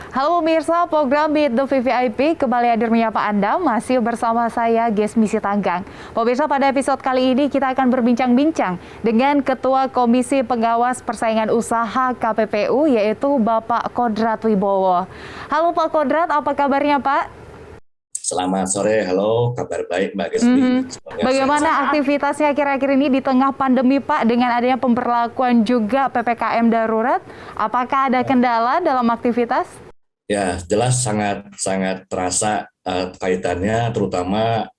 Halo pemirsa, program Meet the VVIP kembali hadir menyapa Anda masih bersama saya Gesmi Sitanggang. Pemirsa, pada episode kali ini kita akan berbincang-bincang dengan Ketua Komisi Pengawas Persaingan Usaha KPPU yaitu Bapak Kodrat Wibowo. Halo Pak Kodrat, apa kabarnya Pak? Selamat sore, halo, kabar baik Mbak Gesmi. Bagaimana aktivitasnya akhir-akhir ini di tengah pandemi Pak dengan adanya pemberlakuan juga PPKM darurat? Apakah ada kendala dalam aktivitas? Ya, jelas sangat terasa kaitannya, terutama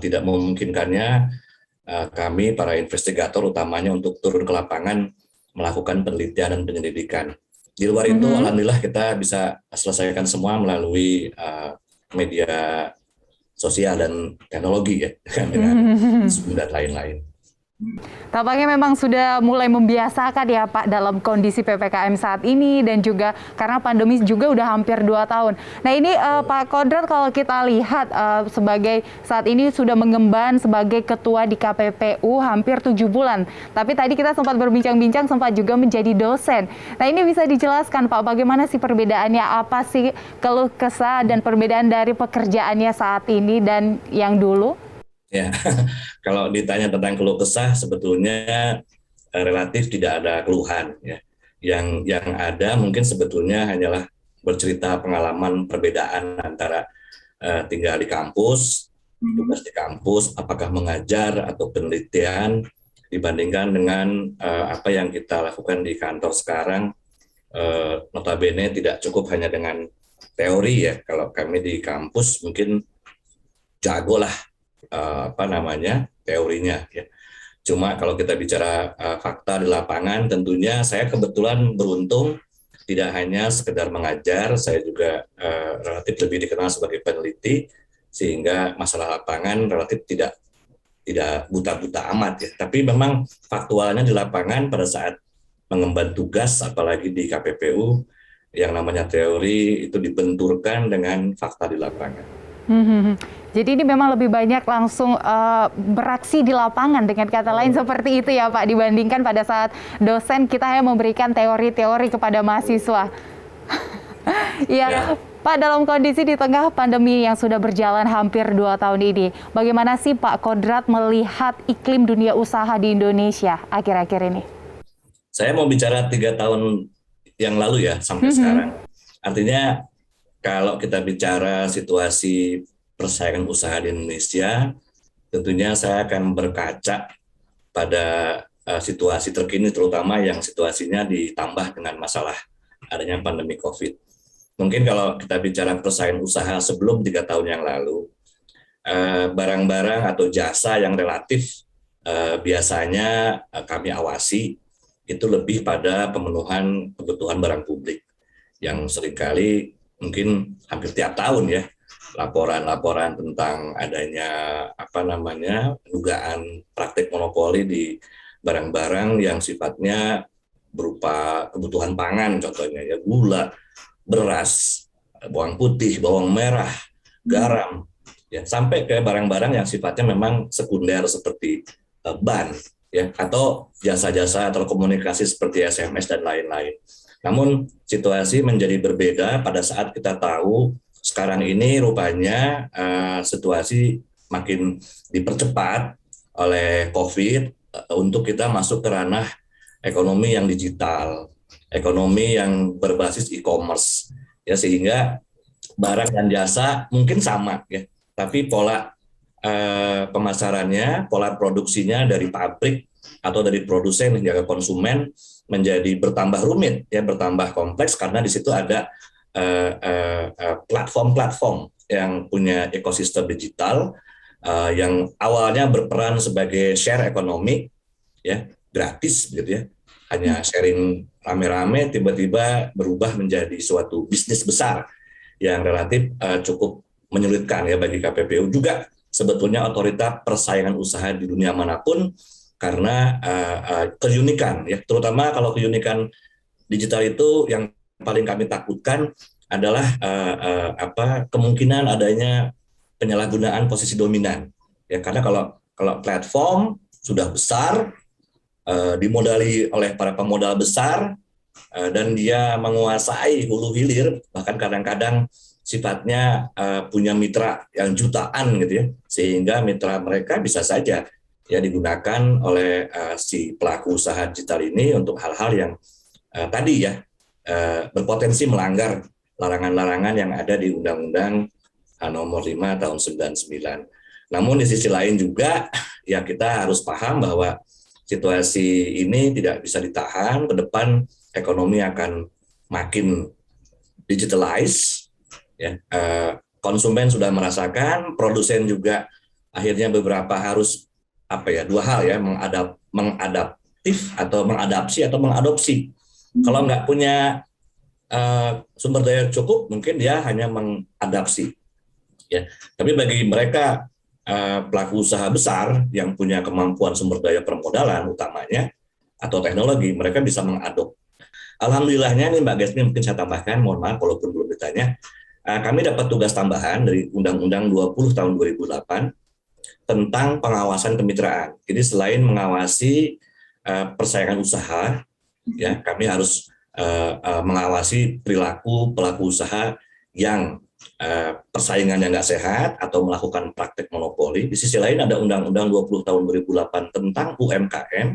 tidak memungkinkannya kami para investigator utamanya untuk turun ke lapangan melakukan penelitian dan penyelidikan. Di luar itu, alhamdulillah kita bisa selesaikan semua melalui media sosial dan teknologi ya, dengan Zoom dan lain-lain. Tampaknya memang sudah mulai membiasakan ya Pak dalam kondisi PPKM saat ini dan juga karena pandemi juga udah hampir 2 tahun. Nah ini Pak Kodrat, kalau kita lihat sebagai saat ini sudah mengemban sebagai ketua di KPPU hampir 7 bulan. Tapi tadi kita sempat berbincang-bincang, sempat juga menjadi dosen. Nah ini bisa dijelaskan Pak, bagaimana sih perbedaannya, apa sih keluh kesah dan perbedaan dari pekerjaannya saat ini dan yang dulu? Ya, kalau ditanya tentang keluh kesah, sebetulnya relatif tidak ada keluhan. Ya. Yang ada mungkin sebetulnya hanyalah bercerita pengalaman perbedaan antara tinggal di kampus, tugas di kampus, apakah mengajar atau penelitian, dibandingkan dengan apa yang kita lakukan di kantor sekarang. Notabene tidak cukup hanya dengan teori ya. Kalau kami di kampus mungkin jago lah teorinya ya. Cuma kalau kita bicara fakta di lapangan, tentunya saya kebetulan beruntung tidak hanya sekedar mengajar, saya juga relatif lebih dikenal sebagai peneliti, sehingga masalah lapangan relatif tidak buta-buta amat ya. Tapi memang faktualnya di lapangan pada saat mengemban tugas, apalagi di KPPU, yang namanya teori itu dibenturkan dengan fakta di lapangan. Jadi ini memang lebih banyak langsung beraksi di lapangan, dengan kata lain seperti itu ya Pak, dibandingkan pada saat dosen kita hanya memberikan teori-teori kepada mahasiswa. Ya, Pak, dalam kondisi di tengah pandemi yang sudah berjalan hampir 2 tahun ini, bagaimana sih Pak Kodrat melihat iklim dunia usaha di Indonesia akhir-akhir ini? Saya mau bicara 3 tahun yang lalu ya, sampai sekarang. Artinya kalau kita bicara situasi persaingan usaha di Indonesia, tentunya saya akan berkaca pada situasi terkini, terutama yang situasinya ditambah dengan masalah adanya pandemi COVID. Mungkin kalau kita bicara persaingan usaha sebelum 3 tahun yang lalu, barang-barang atau jasa yang relatif biasanya kami awasi itu lebih pada pemenuhan kebutuhan barang publik yang seringkali mungkin hampir tiap tahun ya laporan-laporan tentang adanya dugaan praktik monopoli di barang-barang yang sifatnya berupa kebutuhan pangan, contohnya ya gula, beras, bawang putih, bawang merah, garam, ya sampai ke barang-barang yang sifatnya memang sekunder seperti ban ya atau jasa-jasa telekomunikasi seperti SMS dan lain-lain. Namun situasi menjadi berbeda pada saat kita tahu sekarang ini rupanya situasi makin dipercepat oleh COVID untuk kita masuk ke ranah ekonomi yang digital, ekonomi yang berbasis e-commerce, ya sehingga barang dan jasa mungkin sama ya, tapi pola pemasarannya, pola produksinya dari pabrik atau dari produsen hingga ke konsumen menjadi bertambah rumit ya, bertambah kompleks karena di situ ada platform-platform yang punya ekosistem digital yang awalnya berperan sebagai share ekonomi ya, gratis gitu ya, hanya sharing rame-rame, tiba-tiba berubah menjadi suatu bisnis besar yang relatif cukup menyulitkan ya bagi KPPU, juga sebetulnya otoritas persaingan usaha di dunia manapun, karena keunikan ya, terutama kalau keunikan digital itu yang paling kami takutkan adalah kemungkinan adanya penyalahgunaan posisi dominan ya, karena kalau platform sudah besar dimodali oleh para pemodal besar dan dia menguasai hulu hilir, bahkan kadang-kadang sifatnya punya mitra yang jutaan gitu ya, sehingga mitra mereka bisa saja ya digunakan oleh si pelaku usaha digital ini untuk hal-hal yang tadi ya berpotensi melanggar larangan-larangan yang ada di Undang-Undang Nomor 5 tahun 99. Namun di sisi lain juga ya kita harus paham bahwa situasi ini tidak bisa ditahan. Ke depan ekonomi akan makin digitalize, ya. Konsumen sudah merasakan, produsen juga akhirnya beberapa harus dua hal ya, mengadaptif atau mengadapsi atau mengadopsi. Kalau nggak punya sumber daya cukup, mungkin dia hanya mengadapsi, ya. Tapi bagi mereka pelaku usaha besar yang punya kemampuan sumber daya permodalan utamanya atau teknologi, mereka bisa mengadop. Alhamdulillahnya nih Mbak Gesmi, mungkin saya tambahkan, mohon maaf walaupun belum ditanya, kami dapat tugas tambahan dari Undang-Undang 20 tahun 2008 tentang pengawasan kemitraan. Jadi selain mengawasi persaingan usaha, ya kami harus mengawasi perilaku pelaku usaha yang persaingannya nggak sehat atau melakukan praktek monopoli. Di sisi lain ada Undang-Undang 20 tahun 2008 tentang UMKM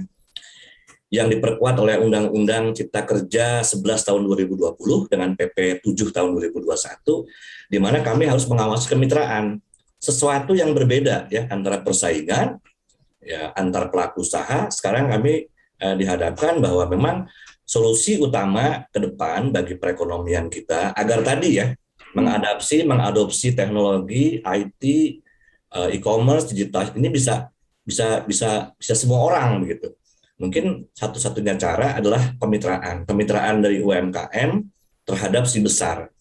yang diperkuat oleh Undang-Undang Cipta Kerja 11 tahun 2020 dengan PP 7 tahun 2021, di mana kami harus mengawasi kemitraan. Sesuatu yang berbeda ya antara persaingan ya antar pelaku usaha. Sekarang kami dihadapkan bahwa memang solusi utama ke depan bagi perekonomian kita agar tadi ya mengadopsi teknologi IT, e-commerce, digital ini bisa semua orang begitu. Mungkin satu-satunya cara adalah kemitraan dari UMKM terhadap si besar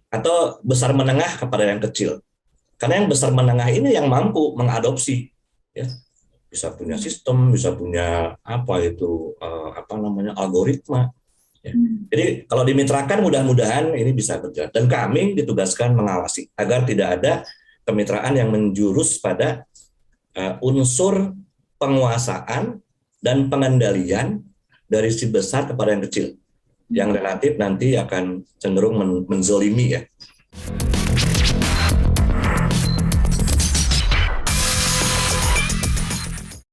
atau besar menengah kepada yang kecil. Karena yang besar menengah ini yang mampu mengadopsi, ya, bisa punya sistem, bisa punya algoritma. Ya. Jadi kalau dimitrakan mudah-mudahan ini bisa berjalan. Dan kami ditugaskan mengawasi agar tidak ada kemitraan yang menjurus pada unsur penguasaan dan pengendalian dari si besar kepada yang kecil, yang relatif nanti akan cenderung menzolimi ya.